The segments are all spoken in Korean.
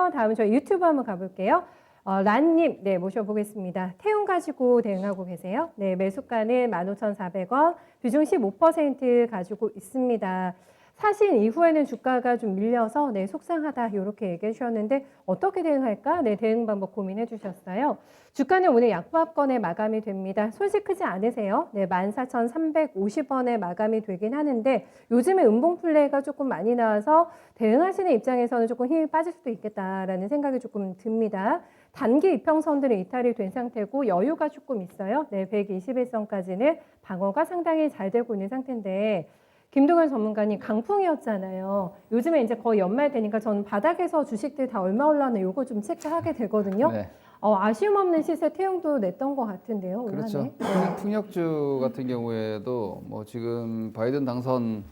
좋고요. 다음 저희 유튜브 한번 가볼게요. 란님, 네, 모셔보겠습니다. 태움 가지고 대응하고 계세요. 네, 매수가는 15,400원, 비중 15% 가지고 있습니다. 사실 이후에는 주가가 좀 밀려서 네, 속상하다 이렇게 얘기해 주셨는데 어떻게 대응할까? 네, 대응 방법 고민해 주셨어요. 주가는 오늘 약보합권에 마감이 됩니다. 손실 크지 않으세요? 네, 14,350원에 마감이 되긴 하는데 요즘에 음봉 플레이가 조금 많이 나와서 대응하시는 입장에서는 조금 힘이 빠질 수도 있겠다라는 생각이 조금 듭니다. 단기 이평선들은 이탈이 된 상태고 여유가 조금 있어요. 네, 121선까지는 방어가 상당히 잘 되고 있는 상태인데 김동현 전문가님 강풍이었잖아요. 요즘에 이제 거의 연말 되니까 저는 바닥에서 주식들 다 얼마 올랐나 요거 좀 체크하게 되거든요. 네. 아쉬움 없는 시세 태용도 냈던 것 같은데요. 올 그렇죠. 한해. 풍력주 같은 경우에도 뭐 지금 바이든 당선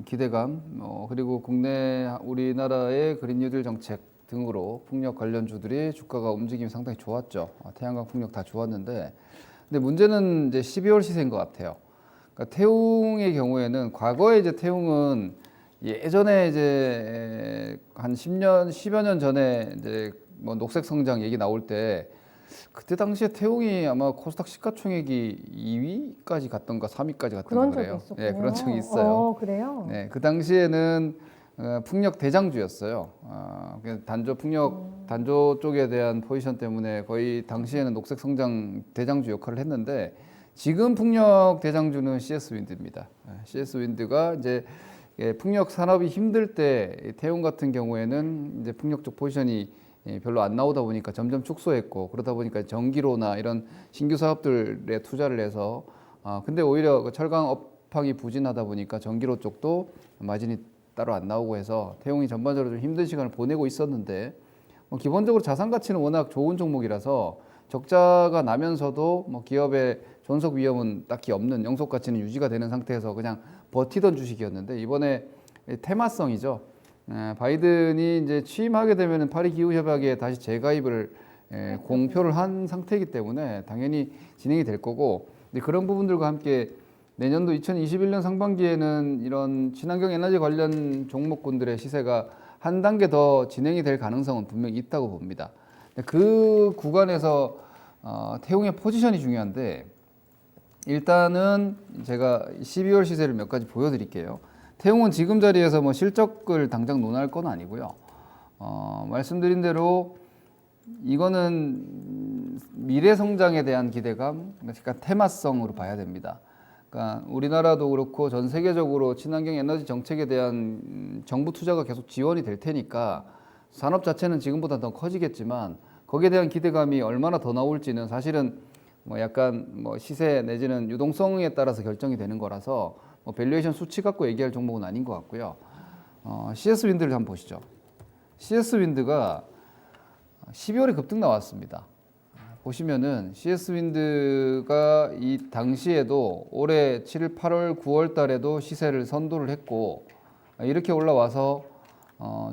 기대감, 그리고 국내 우리나라의 그린 뉴딜 정책 등으로 풍력 관련주들이 주가가 움직임이 상당히 좋았죠. 태양광, 풍력 다 좋았는데, 근데 문제는 이제 12월 시세인 것 같아요. 그러니까 태웅의 경우에는 과거에 이제 태웅은 예전에 이제 한 10년, 10여 년 전에 이제 뭐 녹색 성장 얘기 나올 때 그때 당시에 태웅이 아마 코스닥 시가총액이 2위까지 갔던가 3위까지 갔던가 그런 그래요. 적이 있었군요. 네, 그런 적이 있어요. 그래요? 네, 그 당시에는 풍력 대장주였어요. 단조 풍력 단조 쪽에 대한 포지션 때문에 거의 당시에는 녹색 성장 대장주 역할을 했는데 지금 풍력 대장주는 CS 윈드입니다. CS 윈드가 이제 풍력 산업이 힘들 때 태용 같은 경우에는 이제 풍력 쪽 포지션이 별로 안 나오다 보니까 점점 축소했고 그러다 보니까 전기로나 이런 신규 사업들에 투자를 해서 근데 오히려 철강 업황이 부진하다 보니까 전기로 쪽도 마진이 따로 안 나오고 해서 태용이 전반적으로 좀 힘든 시간을 보내고 있었는데 기본적으로 자산 가치는 워낙 좋은 종목이라서 적자가 나면서도 기업의 존속 위험은 딱히 없는 영속 가치는 유지가 되는 상태에서 그냥 버티던 주식이었는데 이번에 테마성이죠. 바이든이 이제 취임하게 되면은 파리 기후 협약에 다시 재가입을 공표를 한 상태이기 때문에 당연히 진행이 될 거고 그런 부분들과 함께 내년도 2021년 상반기에는 이런 친환경 에너지 관련 종목군들의 시세가 한 단계 더 진행이 될 가능성은 분명히 있다고 봅니다. 그 구간에서 태용의 포지션이 중요한데 일단은 제가 12월 시세를 몇 가지 보여드릴게요. 태용은 지금 자리에서 뭐 실적을 당장 논할 건 아니고요. 말씀드린 대로 이거는 미래 성장에 대한 기대감, 그러니까 테마성으로 봐야 됩니다. 그러니까 우리나라도 그렇고 전 세계적으로 친환경 에너지 정책에 대한 정부 투자가 계속 지원이 될 테니까 산업 자체는 지금보다 더 커지겠지만 거기에 대한 기대감이 얼마나 더 나올지는 사실은 뭐 약간 뭐 시세 내지는 유동성에 따라서 결정이 되는 거라서 뭐 밸류에이션 수치 갖고 얘기할 종목은 아닌 것 같고요. CS 윈드를 한번 보시죠. CS 윈드가 12월에 급등 나왔습니다. 보시면은 CS 윈드가 이 당시에도 올해 7, 8월, 9월 달에도 시세를 선도를 했고 이렇게 올라와서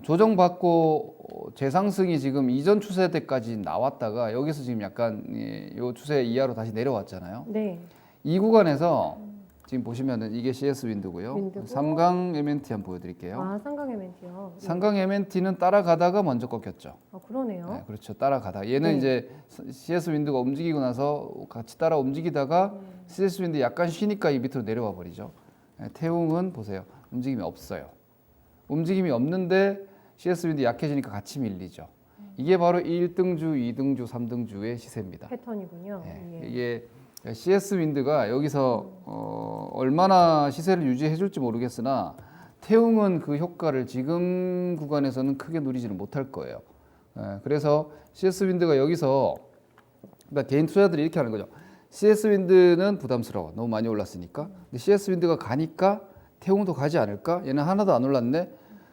조정받고 재상승이 지금 이전 추세대까지 나왔다가 여기서 지금 약간 이 추세 이하로 다시 내려왔잖아요. 네. 이 구간에서 지금 보시면은 이게 CS 윈드고요. 윈드고. 삼강 MNT 한번 보여드릴게요. 삼강 MNT요. 삼강 MNT는 따라가다가 먼저 꺾였죠. 그러네요. 네, 그렇죠. 따라가다. 얘는 네. 이제 CS 윈드가 움직이고 나서 같이 따라 움직이다가 CS 윈드 약간 쉬니까 이 밑으로 내려와 버리죠. 태웅은 보세요. 움직임이 없어요. 움직임이 없는데 CS 윈드 약해지니까 같이 밀리죠. 이게 바로 1등주, 2등주, 3등주의 시세입니다. 패턴이군요. 네, 이게 CS 윈드가 여기서 얼마나 시세를 유지해 줄지 모르겠으나 태웅은 그 효과를 지금 구간에서는 크게 누리지는 못할 거예요. 그래서 CS 윈드가 여기서 그러니까 개인 투자들이 이렇게 하는 거죠. CS 윈드는 부담스러워. 너무 많이 올랐으니까. 근데 CS 윈드가 가니까 태웅도 가지 않을까? 얘는 하나도 안 올랐네.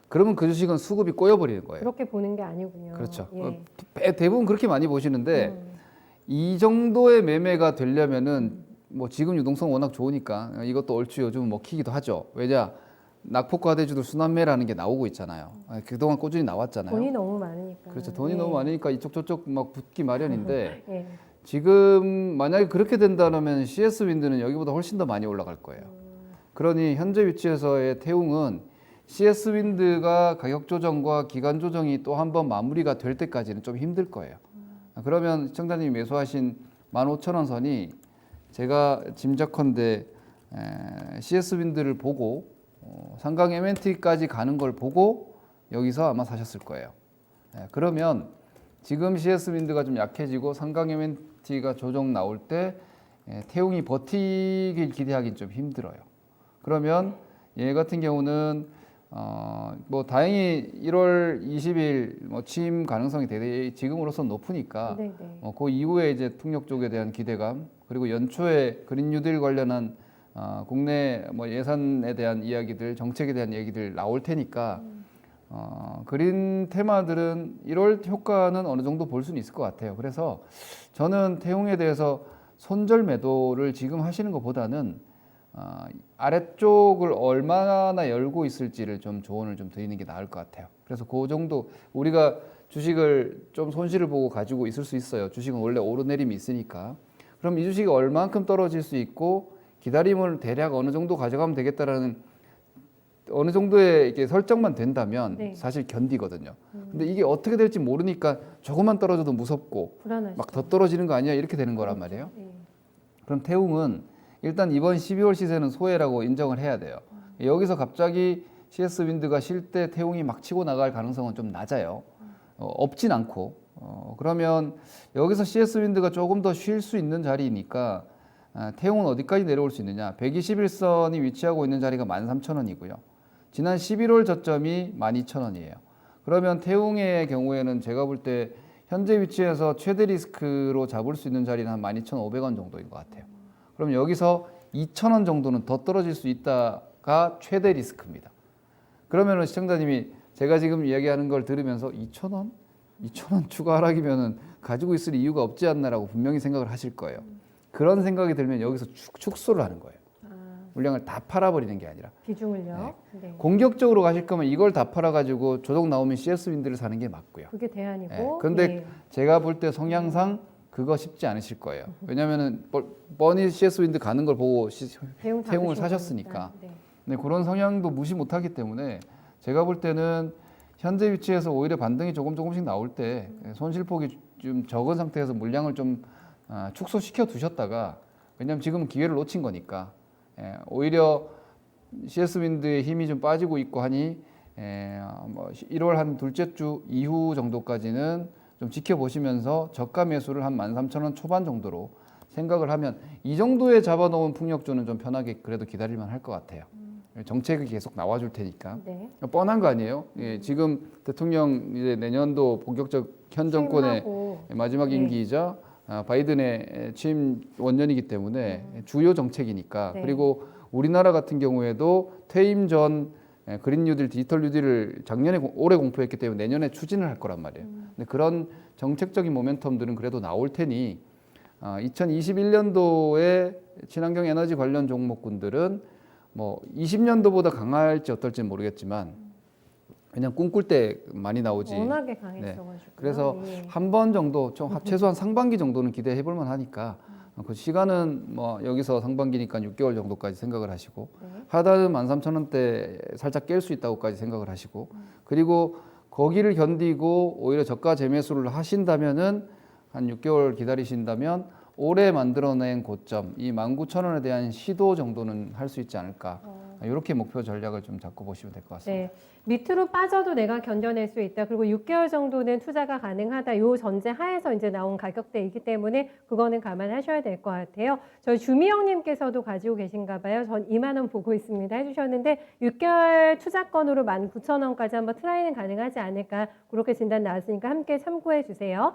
그러면 그 주식은 수급이 꼬여버리는 거예요. 그렇게 보는 게 아니군요. 그렇죠. 예. 대부분 그렇게 많이 보시는데 이 정도의 매매가 되려면은 뭐 지금 유동성 워낙 좋으니까 이것도 얼추 요즘 먹히기도 하죠. 왜냐? 낙폭과대주들 순환매라는 게 나오고 있잖아요. 그동안 꾸준히 나왔잖아요. 돈이 너무 많으니까. 그렇죠. 돈이 너무 많으니까 이쪽 저쪽 막 붙기 마련인데 예. 지금 만약에 그렇게 된다면 CS 윈드는 여기보다 훨씬 더 많이 올라갈 거예요. 그러니 현재 위치에서의 태웅은 CS 윈드가 가격 조정과 기간 조정이 또 한 번 마무리가 될 때까지는 좀 힘들 거예요. 그러면 시청자님이 매수하신 15,000원 선이 제가 짐작컨대 CS 윈드를 보고 상강 MNT까지 가는 걸 보고 여기서 아마 사셨을 거예요. 그러면 지금 CS 윈드가 좀 약해지고 상강 MNT가 조정 나올 때 태웅이 버티길 기대하기는 좀 힘들어요. 그러면 얘 같은 경우는 뭐 다행히 1월 20일 뭐 취임 가능성이 대대 지금으로선 높으니까 네네. 그 이후에 이제 풍력 쪽에 대한 기대감 그리고 연초에 그린 뉴딜 관련한 국내 뭐 예산에 대한 이야기들 정책에 대한 얘기들 나올 테니까 그린 테마들은 1월 효과는 어느 정도 볼 수는 있을 것 같아요. 그래서 저는 태웅에 대해서 손절 매도를 지금 하시는 것보다는 아래쪽을 얼마나 열고 있을지를 좀 조언을 좀 드리는 게 나을 것 같아요. 그래서 그 정도 우리가 주식을 좀 손실을 보고 가지고 있을 수 있어요. 주식은 원래 오르내림이 있으니까. 그럼 이 주식이 얼만큼 떨어질 수 있고 기다림을 대략 어느 정도 가져가면 되겠다라는 어느 정도의 이게 설정만 된다면 네. 사실 견디거든요. 근데 이게 어떻게 될지 모르니까 조금만 떨어져도 무섭고 불안하시죠. 막 더 떨어지는 거 아니야 이렇게 되는 거란 말이에요. 네. 그럼 태웅은 일단 이번 12월 시세는 소외라고 인정을 해야 돼요. 여기서 갑자기 CS 윈드가 쉴 때 태웅이 막 치고 나갈 가능성은 좀 낮아요. 없진 않고. 그러면 여기서 CS 윈드가 조금 더 쉴 수 있는 자리니까 태웅은 어디까지 내려올 수 있느냐. 121선이 위치하고 있는 자리가 13,000원이고요. 지난 11월 저점이 12,000원이에요. 그러면 태웅의 경우에는 제가 볼 때 현재 위치에서 최대 리스크로 잡을 수 있는 자리는 한 12,500원 정도인 것 같아요. 그럼 여기서 2,000원 정도는 더 떨어질 수 있다가 최대 리스크입니다. 그러면은 시청자님이 제가 지금 이야기하는 걸 들으면서 2,000원? 2,000원 추가 하락이면은 가지고 있을 이유가 없지 않나라고 분명히 생각을 하실 거예요. 그런 생각이 들면 여기서 축소를 하는 거예요. 물량을 다 팔아버리는 게 아니라. 비중을요? 네. 공격적으로 가실 거면 이걸 다 팔아가지고 조정 나오면 CS 윈드를 사는 게 맞고요. 그게 대안이고. 네. 그런데 네. 제가 볼 때 성향상 그거 쉽지 않으실 거예요. 왜냐하면은 뻔히 CS 윈드 가는 걸 보고 태웅 태웅을 잡으신 사셨으니까. 거니까. 네. 네, 그런 성향도 무시 못하기 때문에 제가 볼 때는 현재 위치에서 오히려 반등이 조금씩 나올 때 손실폭이 좀 적은 상태에서 물량을 좀 축소시켜 두셨다가 왜냐하면 지금은 기회를 놓친 거니까 오히려 CS 윈드의 힘이 좀 빠지고 있고 하니 뭐 1월 한 둘째 주 이후 정도까지는 좀 지켜보시면서 저가 매수를 한 13,000원 초반 정도로 생각을 하면 이 정도에 잡아놓은 풍력주는 좀 편하게 그래도 기다릴만 할 것 같아요. 정책이 계속 나와줄 테니까. 네. 뻔한 거 아니에요? 예, 지금 대통령 이제 내년도 본격적 현 정권의 취임하고. 마지막 임기이자 바이든의 취임 원년이기 때문에 주요 정책이니까. 네. 그리고 우리나라 같은 경우에도 퇴임 전 그린 뉴딜, 디지털 뉴딜을 작년에 올해 공포했기 때문에 내년에 추진을 할 거란 말이에요. 근데 그런 정책적인 모멘텀들은 그래도 나올 테니 2021년도에 친환경 에너지 관련 종목군들은 뭐 20년도보다 강할지 어떨지는 모르겠지만 그냥 꿈꿀 때 많이 나오지. 워낙에 강했어가지고. 그래서 예. 한 번 정도 좀 최소한 상반기 정도는 기대해 볼 만하니까 그 시간은 뭐 여기서 상반기니까 6개월 정도까지 생각을 하시고 네. 하다는 13,000원대 살짝 깰 수 있다고까지 생각을 하시고 그리고 거기를 견디고 오히려 저가 재매수를 하신다면은 한 6개월 기다리신다면 올해 만들어낸 고점 이 19,000원에 대한 시도 정도는 할 수 있지 않을까 이렇게 목표 전략을 좀 잡고 보시면 될 것 같습니다. 네. 밑으로 빠져도 내가 견뎌낼 수 있다. 그리고 6개월 정도는 투자가 가능하다. 요 전제 하에서 이제 나온 가격대이기 때문에 그거는 감안하셔야 될 것 같아요. 저희 주미영님께서도 가지고 계신가 봐요. 전 2만 원 보고 있습니다. 해주셨는데 6개월 투자권으로 19,000원까지 한번 트라이는 가능하지 않을까 그렇게 진단 나왔으니까 함께 참고해 주세요.